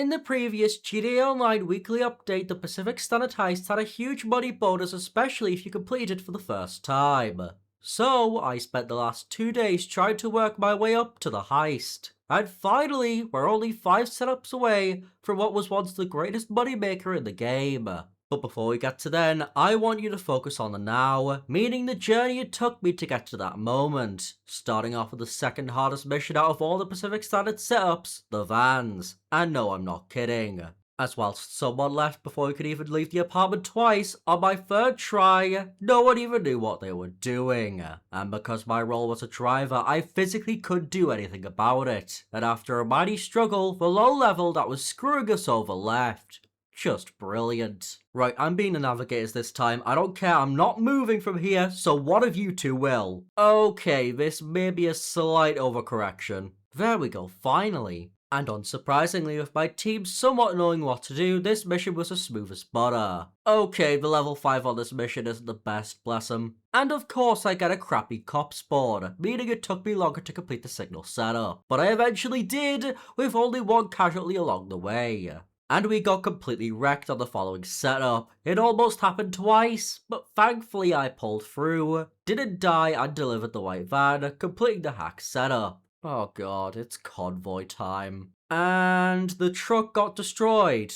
In the previous GTA Online weekly update, the Pacific Standard Heist had a huge money bonus, especially if you completed it for the first time. So, I spent the last 2 days trying to work my way up to the heist. And finally, we're only 5 setups away from what was once the greatest moneymaker in the game. But before we get to then, I want you to focus on the now, meaning the journey it took me to get to that moment. Starting off with the second hardest mission out of all the Pacific Standard setups, the vans. And no, I'm not kidding. As whilst someone left before we could even leave the apartment twice, on my third try, no one even knew what they were doing. And because my role was a driver, I physically couldn't do anything about it. And after a mighty struggle, the low level that was screwing us over left. Just brilliant. Right, I'm being the navigators this time. I don't care, I'm not moving from here, so one of you two will. Okay, this may be a slight overcorrection. There we go, finally. And unsurprisingly, with my team somewhat knowing what to do, this mission was as smooth as butter. Okay, the level 5 on this mission isn't the best, bless him. And of course I get a crappy cop spawn, meaning it took me longer to complete the signal setup. But I eventually did, with only one casualty along the way. And we got completely wrecked on the following setup. It almost happened twice, but thankfully I pulled through, didn't die and delivered the white van, completing the hack setup. Oh god, it's convoy time. And the truck got destroyed.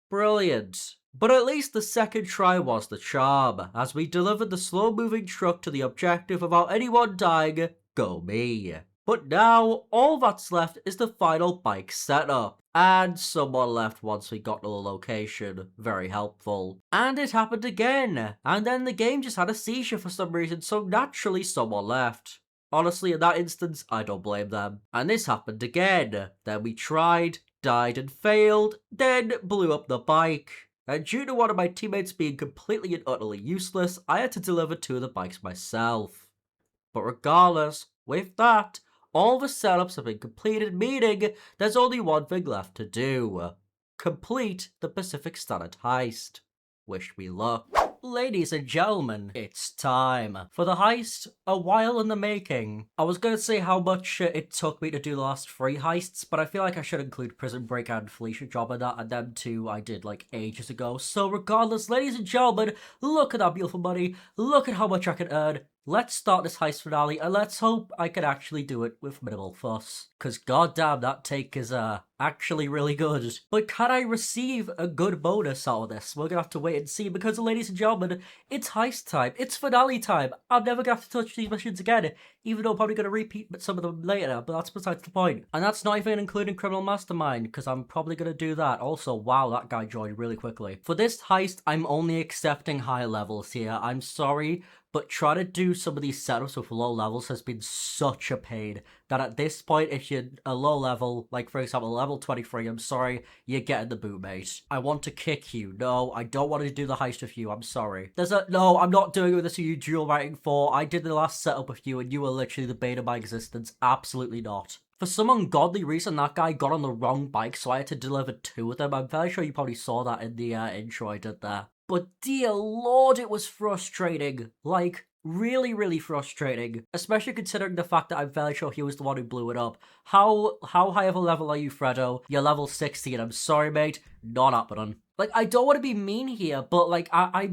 Brilliant. But at least the second try was the charm, as we delivered the slow-moving truck to the objective without anyone dying. Go me. But now, all that's left is the final bike setup. And someone left once we got to the location. Very helpful. And it happened again. And then the game just had a seizure for some reason, so naturally someone left. Honestly, in that instance, I don't blame them. And this happened again. Then we tried, died and failed, then blew up the bike. And due to one of my teammates being completely and utterly useless, I had to deliver 2 of the bikes myself. But regardless, with that, all the setups have been completed, meaning there's only one thing left to do. Complete the Pacific Standard Heist. Wish me luck. Ladies and gentlemen, it's time for the heist, a while in the making. I was gonna say how much it took me to do the last 3 heists, but I feel like I should include Prison Break and Felicia Job in that, and them 2 I did like ages ago. So regardless, ladies and gentlemen, look at that beautiful money, look at how much I can earn. Let's start this heist finale, and let's hope I can actually do it with minimal fuss. Cause goddamn, that take is actually really good. But can I receive a good bonus out of this? We're gonna have to wait and see, because ladies and gentlemen, it's heist time, it's finale time. I'm never gonna have to touch these missions again, even though I'm probably gonna repeat some of them later, but that's besides the point. And that's not even including Criminal Mastermind, because I'm probably gonna do that. Also, wow, that guy joined really quickly. For this heist, I'm only accepting high levels here. I'm sorry, but trying to do some of these setups with low levels has been such a pain that at this point, if you're a low level, like for example, level 23, I'm sorry, you're getting the boot, mate. I want to kick you. No, I don't want to do the heist with you. I'm sorry. No, I'm not doing this with you, dual writing 4. I did the last setup with you and you were literally the bane of my existence. Absolutely not. For some ungodly reason, that guy got on the wrong bike, so I had to deliver 2 of them. I'm very sure you probably saw that in the intro I did there. But dear lord, it was frustrating. Like, really, really frustrating. Especially considering the fact that I'm fairly sure he was the one who blew it up. How high of a level are you, Fredo? You're level 60, and I'm sorry, mate, not happening. Like, I don't want to be mean here, but like, I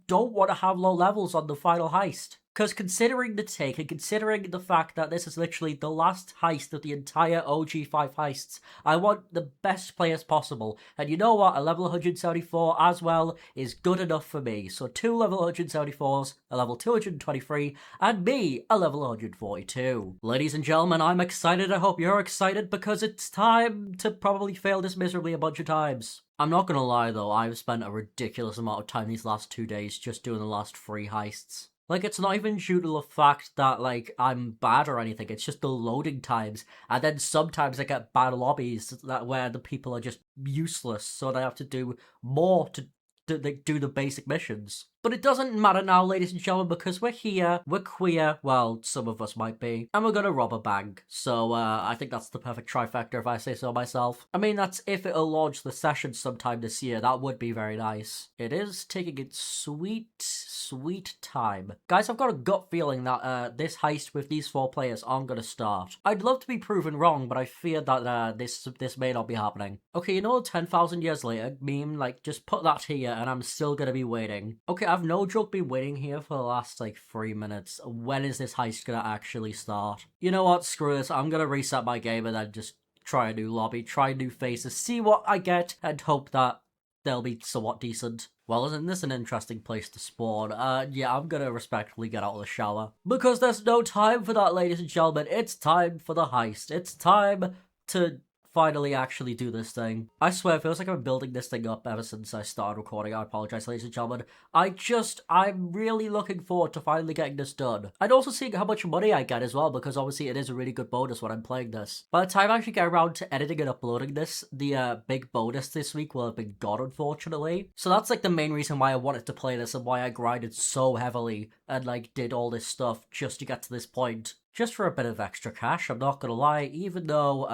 don't want to have low levels on the final heist. Because considering the take, and considering the fact that this is literally the last heist of the entire OG5 heists, I want the best players possible. And you know what? A level 174 as well is good enough for me. So 2 level 174s, a level 223, and me, a level 142. Ladies and gentlemen, I'm excited. I hope you're excited, because it's time to probably fail this miserably a bunch of times. I'm not gonna lie though, I've spent a ridiculous amount of time these last 2 days just doing the last 3 heists. Like, it's not even due to the fact that, like, I'm bad or anything, it's just the loading times, and then sometimes I get bad lobbies where the people are just useless, so they have to do more to do the basic missions. But it doesn't matter now, ladies and gentlemen, because we're here, we're queer, well, some of us might be, and we're gonna rob a bank. So, I think that's the perfect trifecta if I say so myself. I mean, that's if it'll launch the session sometime this year, that would be very nice. It is taking its sweet time. Guys, I've got a gut feeling that, this heist with these 4 players aren't gonna start. I'd love to be proven wrong, but I fear that, this may not be happening. Okay, you know, 10,000 years later meme, like, just put that here and I'm still gonna be waiting. Okay, I've no joke been waiting here for the last, like, 3 minutes. When is this heist gonna actually start? You know what, screw this, I'm gonna reset my game and then just try a new lobby, try new faces, see what I get, and hope that they'll be somewhat decent. Well, isn't this an interesting place to spawn? Yeah, I'm gonna respectfully get out of the shower. Because there's no time for that, ladies and gentlemen. It's time for the heist. It's time to finally actually do this thing. I swear, it feels like I've been building this thing up ever since I started recording. I apologize, ladies and gentlemen. I'm really looking forward to finally getting this done. And also seeing how much money I get as well, because obviously it is a really good bonus when I'm playing this. By the time I actually get around to editing and uploading this, the big bonus this week will have been gone, unfortunately. So that's like the main reason why I wanted to play this and why I grinded so heavily and like did all this stuff just to get to this point. Just for a bit of extra cash, I'm not gonna lie, even though,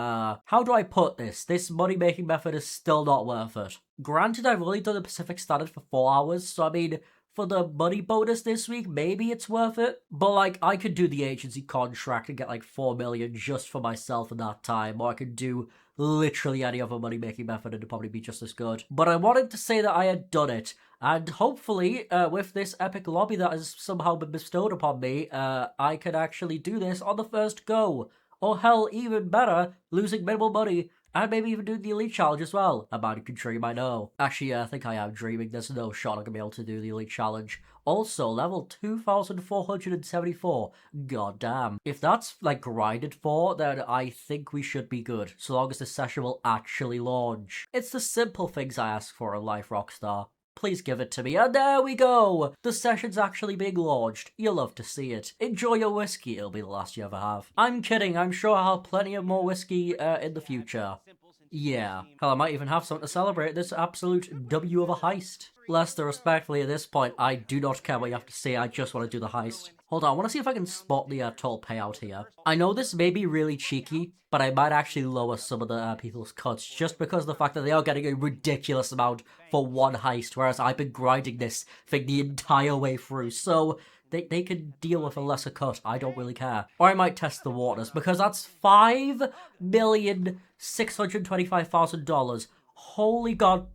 how do I put this? This money-making method is still not worth it. Granted, I've only done the Pacific Standard for 4 hours, so I mean, for the money bonus this week, maybe it's worth it. But, like, I could do the agency contract and get, like, 4 million just for myself in that time, or I could do literally any other money-making method and it'd probably be just as good. But I wanted to say that I had done it, and hopefully, with this epic lobby that has somehow been bestowed upon me, I can actually do this on the first go. Or hell, even better, losing minimal money, and maybe even do the Elite Challenge as well. I might can dream, I know. Actually, I think I am dreaming. There's no shot I'm gonna be able to do the Elite Challenge. Also, level 2,474. God damn. If that's, like, grinded for, then I think we should be good, so long as this session will actually launch. It's the simple things I ask for in life, Rockstar. Please give it to me. And there we go! The session's actually being launched. You'll love to see it. Enjoy your whiskey. It'll be the last you ever have. I'm kidding. I'm sure I'll have plenty of more whiskey in the future. Yeah. Hell, I might even have something to celebrate this absolute W of a heist. Lester, respectfully, at this point, I do not care what you have to say. I just want to do the heist. Hold on, I want to see if I can spot the total payout here. I know this may be really cheeky, but I might actually lower some of the people's cuts just because of the fact that they are getting a ridiculous amount for one heist, whereas I've been grinding this thing the entire way through, so they can deal with a lesser cut. I don't really care. Or I might test the waters, because that's $5,625,000. Holy god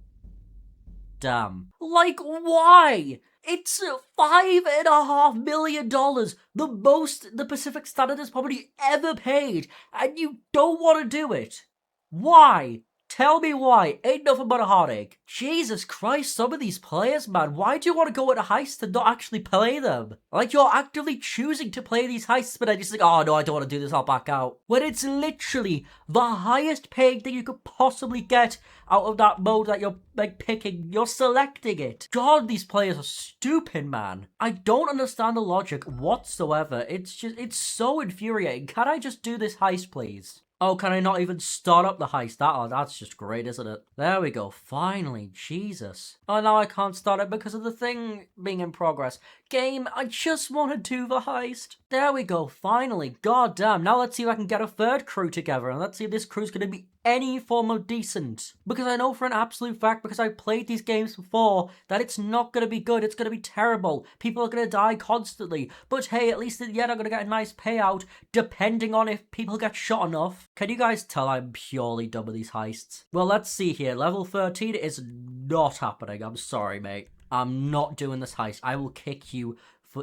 damn. Like, why? It's $5.5 million, the most the Pacific Standard has probably ever paid, and you don't want to do it. Why? Tell me why. Ain't nothing but a heartache. Jesus Christ, some of these players, man, why do you want to go into heists and not actually play them? Like, you're actively choosing to play these heists, but then you're just like, oh no, I don't want to do this, I'll back out. When it's literally the highest paying thing you could possibly get out of that mode that you're, like, picking. You're selecting it. God, these players are stupid, man. I don't understand the logic whatsoever. It's so infuriating. Can I just do this heist, please? Oh, can I not even start up the heist? That's just great, isn't it? There we go. Finally. Jesus. Oh, now I can't start it because of the thing being in progress. Game, I just want to do the heist. There we go. Finally. God damn. Now let's see if I can get a third crew together. And let's see if this crew's going to be any form of decent. Because I know for an absolute fact, because I've played these games before, that it's not going to be good. It's going to be terrible. People are going to die constantly. But hey, at least in the end I'm going to get a nice payout, depending on if people get shot enough. Can you guys tell I'm purely done with these heists? Well, let's see here. Level 13 is not happening. I'm sorry, mate. I'm not doing this heist. I will kick you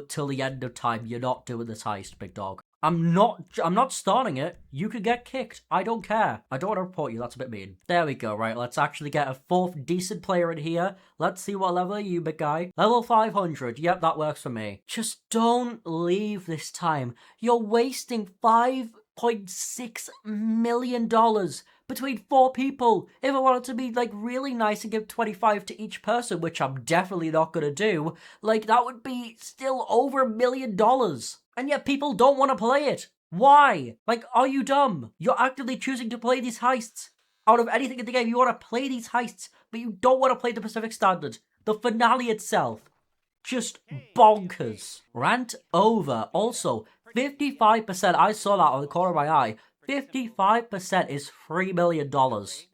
till the end of time. You're not doing this heist, big dog. I'm not starting it. You could get kicked. I don't care. I don't want to report you. That's a bit mean. There we go. Right, let's actually get a fourth decent player in here. Let's see what level are you, big guy. Level 500. Yep, that works for me. Just don't leave this time. You're wasting $5.6 million between 4 people. If I wanted to be, like, really nice and give 25 to each person, which I'm definitely not gonna do, like, that would be still over $1 million. And yet people don't want to play it. Why? Like, are you dumb? You're actively choosing to play these heists. Out of anything in the game, you want to play these heists, but you don't want to play the Pacific Standard. The finale itself. just bonkers. Rant over. Also, 55%, I saw that on the corner of my eye. 55% is $3 million.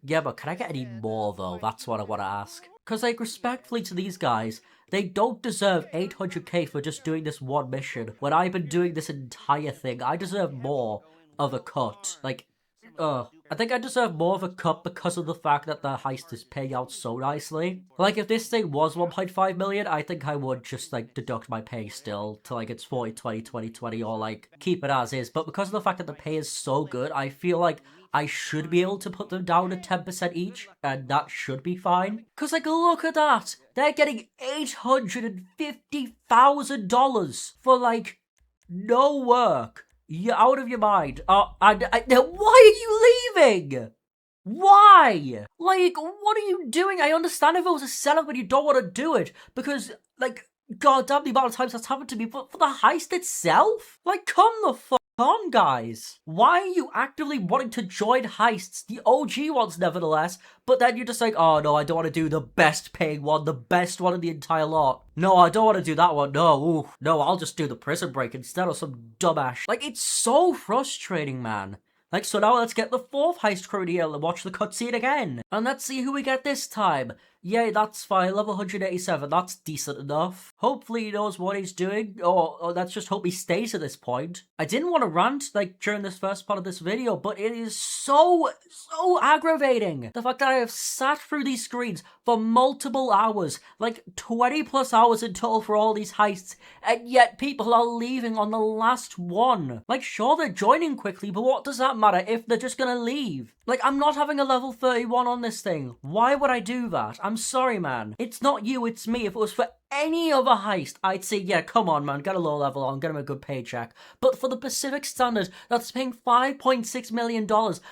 Yeah, but can I get any more though? That's what I want to ask. Because, like, respectfully to these guys, they don't deserve 800k for just doing this one mission. When I've been doing this entire thing, I deserve more of a cut. Like, I think I deserve more of a cut because of the fact that the heist is paying out so nicely. Like, if this thing was 1.5 million, I think I would just, like, deduct my pay still to, like, it's 40, 20, 20, 20, or, like, keep it as is. But because of the fact that the pay is so good, I feel like I should be able to put them down to 10% each, and that should be fine. Because, like, look at that! They're getting $850,000 for, like, no work. You're out of your mind. Why are you leaving? Why? Like, what are you doing? I understand if it was a setup and you don't want to do it, because, like, goddamn the amount of times that's happened to me, but for the heist itself? Like, come the fuck on, guys. Why are you actively wanting to join heists, the OG ones nevertheless, but then you're just like, oh no, I don't want to do the best paying one, the best one in the entire lot. No, I don't want to do that one, no, ooh, no, I'll just do the prison break instead of some dumbass. Like, it's so frustrating, man. Like, so now let's get the fourth heist crew here and watch the cutscene again. And let's see who we get this time. Yay, that's fine. Level 187. That's decent enough. Hopefully he knows what he's doing. Or let's just hope he stays at this point. I didn't want to rant, like, during this first part of this video, but it is so aggravating. The fact that I have sat through these screens for multiple hours, like 20 plus hours in total for all these heists, and yet people are leaving on the last one. Like, sure, they're joining quickly, but what does that matter if they're just gonna leave? Like, I'm not having a level 31 on this thing. Why would I do that? I'm sorry, man. It's not you, it's me. If it was for any other heist, I'd say, yeah, come on, man, get a low level on, get him a good paycheck. But for the Pacific Standard, that's paying $5.6 million,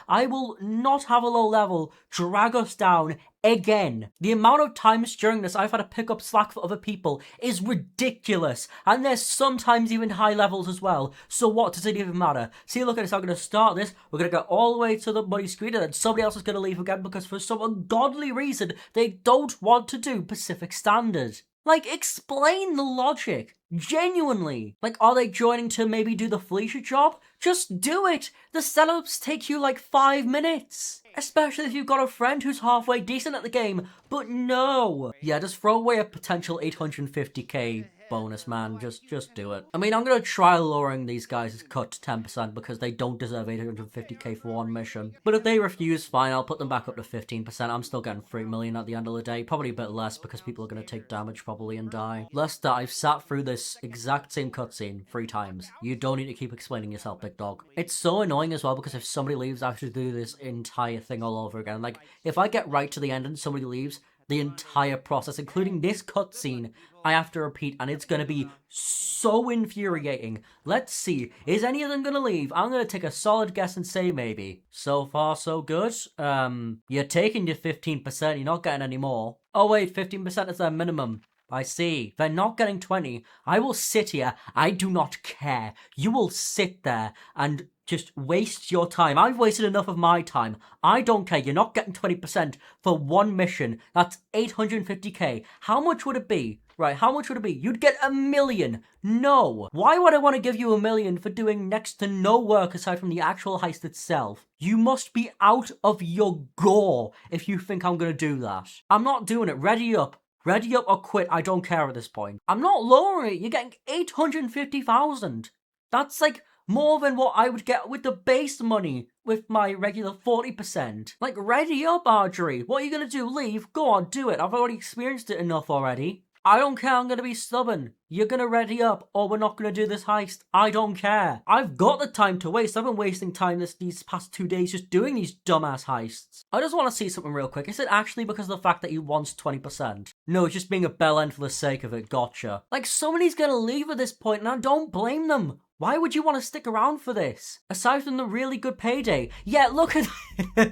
I will not have a low level drag us down again. The amount of times during this I've had to pick up slack for other people is ridiculous, and there's sometimes even high levels as well, so what does it even matter? See, look at this, I'm going to start this, we're going to go all the way to the money screen, and then somebody else is going to leave again because for some ungodly reason they don't want to do Pacific Standard. Like, explain the logic. Genuinely. Like, are they joining to maybe do the Felicia job? Just do it. The setups take you like 5 minutes. Especially if you've got a friend who's halfway decent at the game. But no. Yeah, just throw away a potential 850k bonus, man. Just do it. I mean, I'm gonna try lowering these guys' cut to 10% because they don't deserve 850k for one mission. But if they refuse, fine, I'll put them back up to 15%. I'm still getting 3 million at the end of the day. Probably a bit less because people are gonna take damage probably and die. Lester, I've sat through this exact same cutscene 3 times. You don't need to keep explaining yourself, big dog. It's so annoying as well because if somebody leaves, I have to do this entire thing all over again. Like, if I get right to the end and somebody leaves, the entire process, including this cutscene, I have to repeat, and it's going to be so infuriating. Let's see, is any of them going to leave? I'm going to take a solid guess and say maybe. So far, so good. You're taking your 15%, you're not getting any more. Oh wait, 15% is their minimum. I see. They're not getting 20. I will sit here. I do not care. You will sit there and just waste your time. I've wasted enough of my time. I don't care. You're not getting 20% for one mission. That's 850k. How much would it be? Right, how much would it be? You'd get 1 million. No. Why would I want to give you 1 million for doing next to no work aside from the actual heist itself? You must be out of your gore if you think I'm going to do that. I'm not doing it. Ready up. Ready up or quit, I don't care at this point. I'm not lowering it, you're getting 850,000. That's like more than what I would get with the base money with my regular 40%. Like, ready up, Archery. What are you gonna do? Leave? Go on, do it. I've already experienced it enough already. I don't care, I'm gonna be stubborn. You're gonna ready up or we're not gonna do this heist. I don't care. I've got the time to waste. I've been wasting time these past 2 days just doing these dumbass heists. I just want to see something real quick. Is it actually because of the fact that he wants 20%? No, it's just being a bell end for the sake of it. Gotcha. Like, somebody's gonna leave at this point and I don't blame them. Why would you want to stick around for this? Aside from the really good payday. Yeah, look at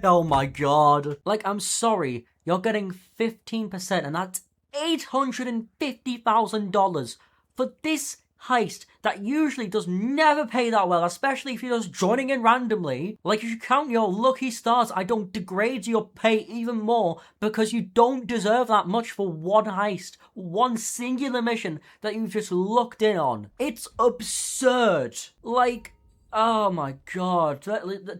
oh my god. Like, I'm sorry. You're getting 15% and that's $850,000 for this heist that usually does never pay that well, especially if you're just joining in randomly. Like, if you count your lucky stars, I don't degrade your pay even more because you don't deserve that much for one heist, one singular mission that you've just looked in on. It's absurd. Like, oh my god.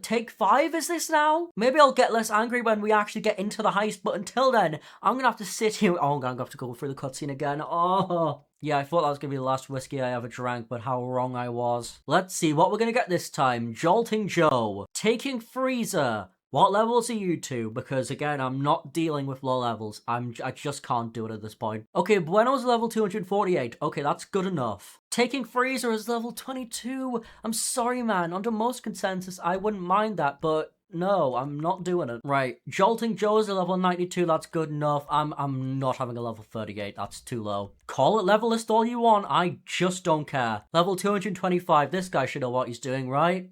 Take 5 is this now? Maybe I'll get less angry when we actually get into the heist, but until then, I'm gonna have to sit here. Oh, I'm gonna have to go through the cutscene again. Oh. Yeah, I thought that was gonna be the last whiskey I ever drank, but how wrong I was. Let's see what we're gonna get this time. Jolting Joe. Taking Freezer. What levels are you two? Because again, I'm not dealing with low levels. I just can't do it at this point. Okay, Bueno's level 248. Okay, that's good enough. Taking Freezer is level 22. I'm sorry, man. Under most consensus, I wouldn't mind that, but no, I'm not doing it. Right, Jolting Joe is a level 92, that's good enough. I'm not having a level 38, that's too low. Call it level list all you want, I just don't care. Level 225, this guy should know what he's doing, right?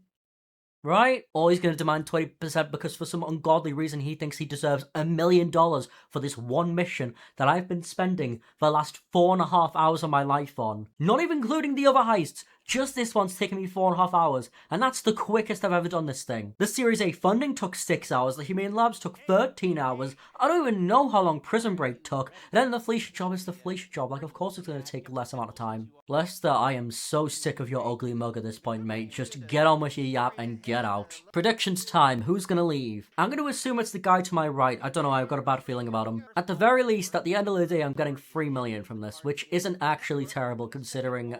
Right? Or he's going to demand 20% because for some ungodly reason he thinks he deserves $1 million for this one mission that I've been spending the last 4.5 hours of my life on. Not even including the other heists. Just this one's taken me 4.5 hours, and that's the quickest I've ever done this thing. The Series A funding took 6 hours, the Humane Labs took 13 hours, I don't even know how long Prison Break took, and then the Felicia job is the Felicia job, like of course it's going to take less amount of time. Lester, I am so sick of your ugly mug at this point, mate. Just get on with your yap and get out. Predictions time, who's going to leave? I'm going to assume it's the guy to my right, I don't know, I've got a bad feeling about him. At the very least, at the end of the day, I'm getting 3 million from this, which isn't actually terrible considering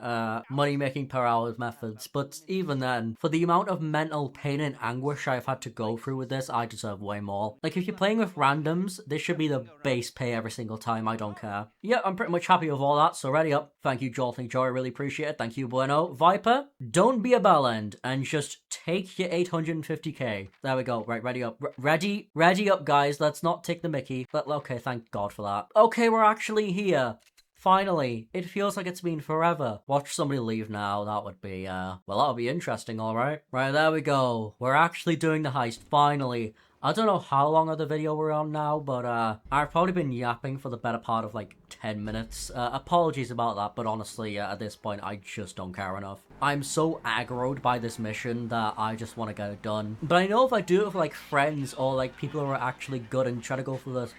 money making per hour methods, but even then, for the amount of mental pain and anguish I've had to go through with this, I deserve way more. Like, if you're playing with randoms, this should be the base pay every single time, I don't care. Yeah, I'm pretty much happy with all that, so ready up. Thank you, Jolting Joe, I really appreciate it. Thank you, Bueno. Viper, don't be a bellend, and just take your 850k. There we go, right, ready up. Ready up, guys, let's not take the mickey. Okay, thank God for that. Okay, we're actually here. Finally, it feels like it's been forever. Watch somebody leave now, that would be, well, that'll be interesting, alright? Right, there we go. We're actually doing the heist, finally. I don't know how long of the video we're on now, but, I've probably been yapping for the better part of, like, 10 minutes. Apologies about that, but honestly, at this point, I just don't care enough. I'm so aggroed by this mission that I just want to get it done. But I know if I do it with, like, friends or, like, people who are actually good and try to go for the,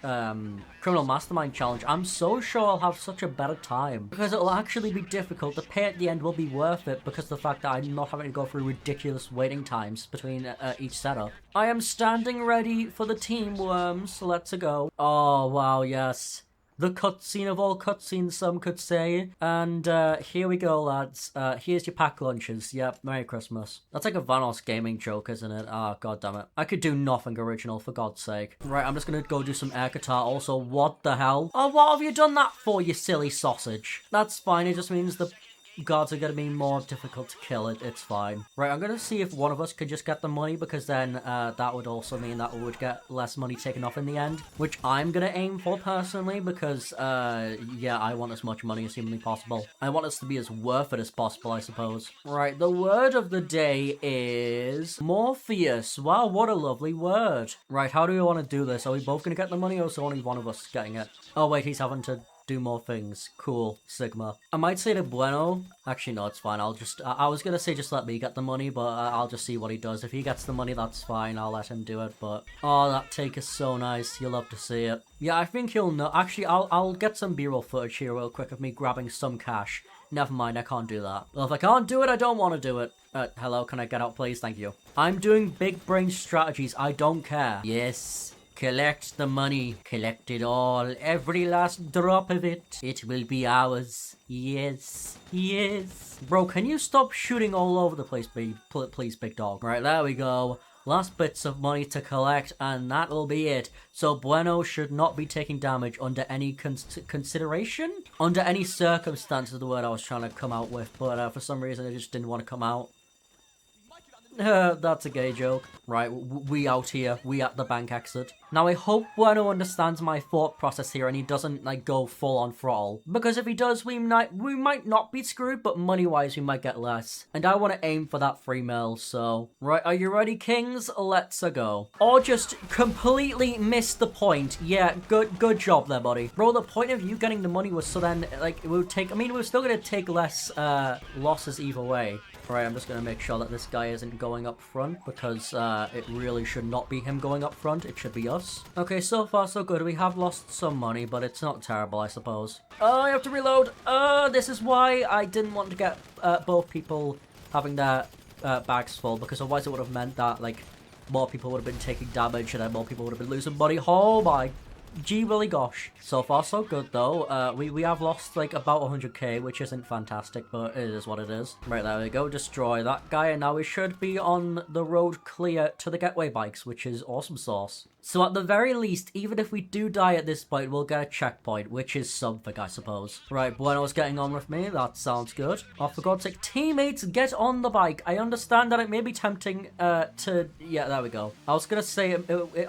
Criminal Mastermind Challenge, I'm so sure I'll have such a better time. Because it'll actually be difficult. The pay at the end will be worth it because of the fact that I'm not having to go through ridiculous waiting times between each setup. I am standing ready for the team, worms. Let's go. Oh, wow, yes. The cutscene of all cutscenes, some could say. And here we go, lads. Here's your packed lunches. Yep, Merry Christmas. That's like a Vanos gaming joke, isn't it? Ah, god damn it. I could do nothing original, for God's sake. Right, I'm just gonna go do some air guitar. Also, what the hell? Oh, what have you done that for, you silly sausage? That's fine, it just means the guards are gonna be more difficult to kill. It's fine. Right, I'm gonna see if one of us could just get the money, because then that would also mean that we would get less money taken off in the end, which I'm gonna aim for personally, because yeah, I want as much money as humanly possible. I want us to be as worth it as possible, I suppose. Right, the word of the day is Morpheus. Wow, what a lovely word. Right, how do we want to do this? Are we both gonna get the money, or is only one of us getting it? Oh wait, he's having to do more things. Cool. Sigma. I might say to Bueno. Actually, no, it's fine. I'll just... I was gonna say just let me get the money, but I'll just see what he does. If he gets the money, that's fine. I'll let him do it, but... Oh, that take is so nice. You'll love to see it. Yeah, I think he'll know... Actually, I'll get some B-roll footage here real quick of me grabbing some cash. Never mind, I can't do that. Well, if I can't do it, I don't want to do it. Hello, can I get out, please? Thank you. I'm doing big brain strategies. I don't care. Yes. Collect the money. Collect it all. Every last drop of it. It will be ours. Yes. Yes. Bro, can you stop shooting all over the place, please, big dog? Right, there we go. Last bits of money to collect, and that'll be it. So Bueno should not be taking damage under any consideration? Under any circumstances, the word I was trying to come out with, but for some reason it just didn't want to come out. That's a gay joke. Right, we out here. We at the bank exit. Now, I hope Bueno understands my thought process here and he doesn't, like, go full on throttle. Because if he does, we might not be screwed, but money-wise, we might get less. And I want to aim for that 3 mil, so... Right, are you ready, kings? Let's go. Or just completely miss the point. Yeah, good job there, buddy. Bro, the point of you getting the money was so then, like, it would take... I mean, we're still going to take less, losses either way. Right, I'm just going to make sure that this guy isn't going up front because it really should not be him going up front. It should be us. Okay, so far so good. We have lost some money, but it's not terrible, I suppose. Oh, I have to reload. This is why I didn't want to get both people having their bags full because otherwise it would have meant that, like, more people would have been taking damage and then more people would have been losing money. Oh my... Gee willy gosh. So far so good though. We have lost like about 100k, which isn't fantastic, but it is what it is. Right, there we go. Destroy that guy, and now we should be on the road clear to the getaway bikes, which is awesome sauce. So at the very least, even if we do die at this point, we'll get a checkpoint, which is something, I suppose. Right, Bueno's getting on with me. That sounds good. Oh, for God's sake, teammates, get on the bike. I understand that it may be tempting to... Yeah, there we go. I was going to say,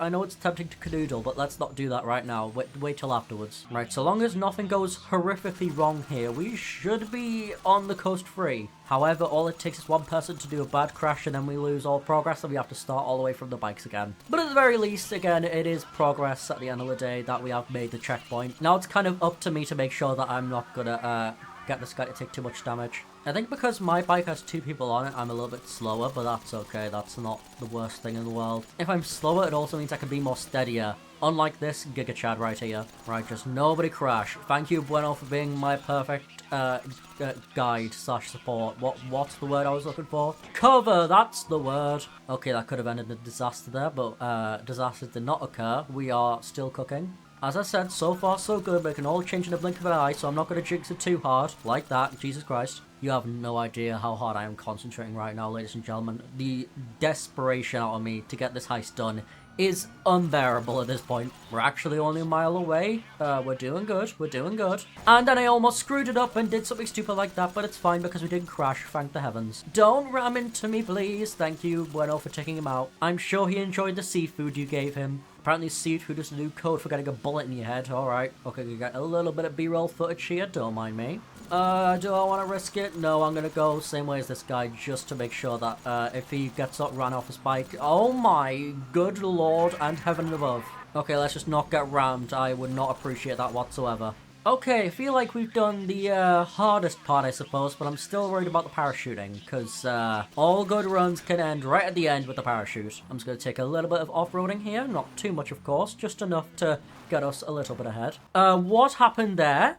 I know it's tempting to canoodle, but let's not do that right now. Wait till afterwards. Right, so long as nothing goes horrifically wrong here, we should be on the coast free. However, all it takes is one person to do a bad crash and then we lose all progress and we have to start all the way from the bikes again. But at the very least, again, it is progress at the end of the day that we have made the checkpoint. Now it's kind of up to me to make sure that I'm not gonna get this guy to take too much damage. I think because my bike has 2 people on it, I'm a little bit slower, but that's okay. That's not the worst thing in the world. If I'm slower, it also means I can be more steadier. Unlike this Giga Chad right here. Right, just nobody crash. Thank you, Bueno, for being my perfect guide / support. What's the word I was looking for? Cover, that's the word. Okay, that could have ended in disaster there, but disaster did not occur. We are still cooking. As I said, so far so good, but it can all change in a blink of an eye, so I'm not going to jinx it too hard. Like that, Jesus Christ. You have no idea how hard I am concentrating right now, ladies and gentlemen. The desperation out of me to get this heist done is unbearable at this point. We're actually only a mile away. We're doing good. We're doing good. And then I almost screwed it up and did something stupid like that, but it's fine because we didn't crash, thank the heavens. Don't ram into me, please. Thank you, Bueno, for taking him out. I'm sure he enjoyed the seafood you gave him. Apparently seafood is the new code for getting a bullet in your head. Alright. Okay, we got a little bit of B-roll footage here. Don't mind me. Do I want to risk it? No, I'm going to go same way as this guy just to make sure that if he gets ran off his bike... Oh my good lord and heaven above. Okay, let's just not get rammed. I would not appreciate that whatsoever. Okay, I feel like we've done the hardest part, I suppose, but I'm still worried about the parachuting, because all good runs can end right at the end with the parachute. I'm just going to take a little bit of off-roading here, not too much, of course, just enough to get us a little bit ahead. What happened there?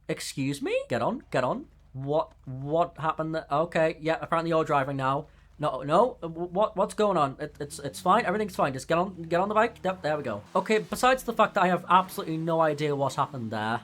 Excuse me? Get on, get on. What happened there? Okay, yeah, apparently you're driving now. No, what's going on? It's fine, everything's fine, just get on the bike. Yep, there we go. Okay, besides the fact that I have absolutely no idea what happened there,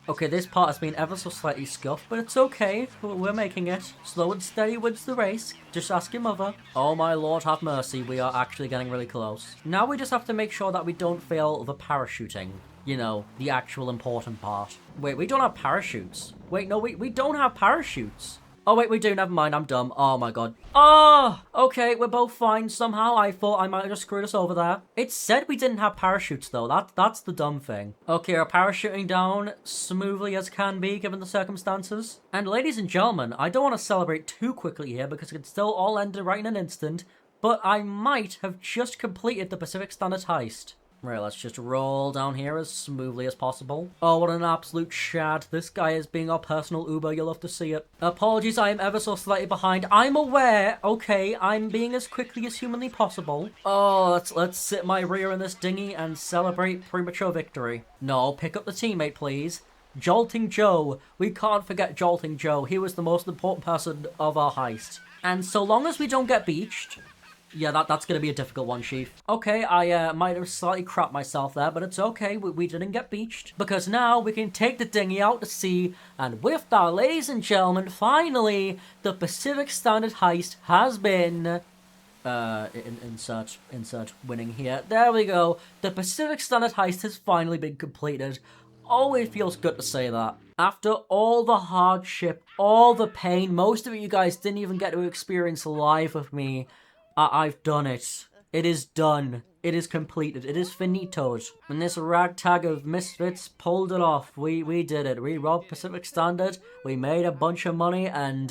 okay, this part has been ever so slightly scuffed, but it's okay, we're making it. Slow and steady wins the race, just ask your mother. Oh my lord, have mercy, we are actually getting really close. Now we just have to make sure that we don't fail the parachuting. You know, the actual important part. Wait, we don't have parachutes. Wait, no, we don't have parachutes. Oh, wait, we do. Never mind. I'm dumb. Oh, my God. Oh, okay. We're both fine somehow. I thought I might have just screwed us over there. It said we didn't have parachutes, though. That's the dumb thing. Okay, we're parachuting down smoothly as can be, given the circumstances. And ladies and gentlemen, I don't want to celebrate too quickly here because it could still all end right in an instant, but I might have just completed the Pacific Standard Heist. Right, let's just roll down here as smoothly as possible. Oh, what an absolute shad. This guy is being our personal Uber. You'll love to see it. Apologies, I am ever so slightly behind. I'm aware. Okay, I'm being as quickly as humanly possible. Oh, let's sit my rear in this dinghy and celebrate premature victory. No, pick up the teammate, please. Jolting Joe. We can't forget Jolting Joe. He was the most important person of our heist. And so long as we don't get beached... Yeah, that's going to be a difficult one, Chief. Okay, I might have slightly crapped myself there, but it's okay. We didn't get beached. Because now we can take the dinghy out to sea, and with that, ladies and gentlemen, finally, the Pacific Standard Heist has been... insert winning here. There we go. The Pacific Standard Heist has finally been completed. Oh, it feels good to say that. After all the hardship, all the pain, most of it you guys didn't even get to experience live with me, I've done it. It is done. It is completed. It is finitoed. And this ragtag of misfits pulled it off. We did it. We robbed Pacific Standard, we made a bunch of money, and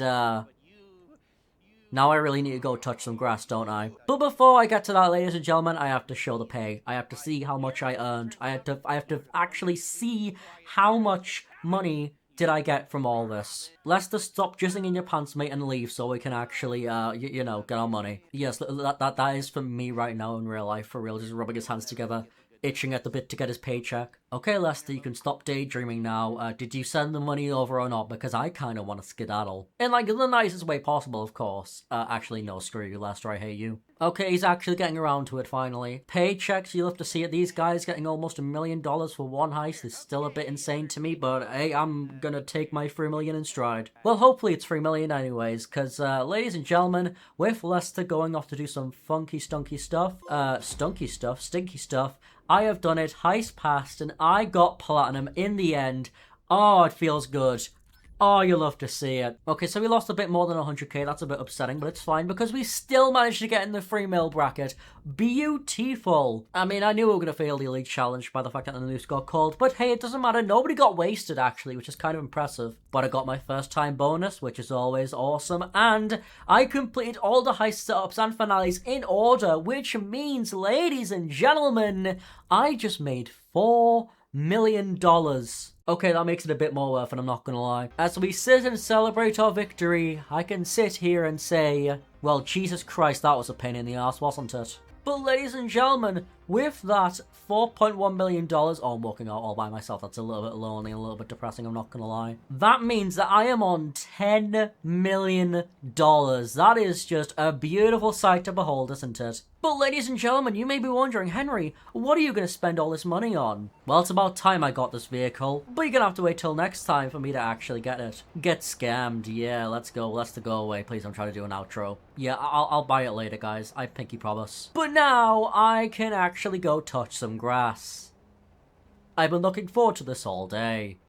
now I really need to go touch some grass, don't I? But before I get to that, ladies and gentlemen, I have to show the pay. I have to see how much I earned. I have to actually see how much money did I get from all this. Let's just stop jizzing in your pants, mate, and leave so we can actually, you know, get our money. Yes, that is for me right now in real life, for real, just rubbing his hands together, itching at the bit to get his paycheck. Okay, Lester, you can stop daydreaming now. Did you send the money over or not? Because I kind of want to skedaddle. In, like, the nicest way possible, of course. Actually, no, screw you, Lester, I hate you. Okay, he's actually getting around to it, finally. Paychecks, you'll have to see it. These guys getting almost $1 million for one heist is still a bit insane to me, but hey, I'm gonna take my 3 million in stride. Well, hopefully it's 3 million anyways, because, ladies and gentlemen, with Lester going off to do some funky, stinky stuff, I have done it, heist passed, and I got platinum in the end. Oh, it feels good. Oh, you love to see it. Okay, so we lost a bit more than 100k. That's a bit upsetting, but it's fine because we still managed to get in the 3 mil bracket. Beautiful. I mean, I knew we were going to fail the elite challenge by the fact that the news got called, but hey, it doesn't matter. Nobody got wasted, actually, which is kind of impressive. But I got my first time bonus, which is always awesome, and I completed all the heist setups and finales in order, which means, ladies and gentlemen, I just made $4 million. Okay, that makes it a bit more worth it, I'm not gonna lie. As we sit and celebrate our victory, I can sit here and say, well, Jesus Christ, that was a pain in the ass, wasn't it? But ladies and gentlemen, with that $4.1 million, oh, I'm walking out all by myself, that's a little bit lonely and a little bit depressing, I'm not gonna lie. That means that I am on $10 million. That is just a beautiful sight to behold, isn't it? But ladies and gentlemen, you may be wondering, Henry, what are you going to spend all this money on? Well, it's about time I got this vehicle, but you're going to have to wait till next time for me to actually get it. Get scammed, yeah, let's go away. Please, I'm trying to do an outro. Yeah, I'll buy it later, guys, I pinky promise. But now, I can actually go touch some grass. I've been looking forward to this all day.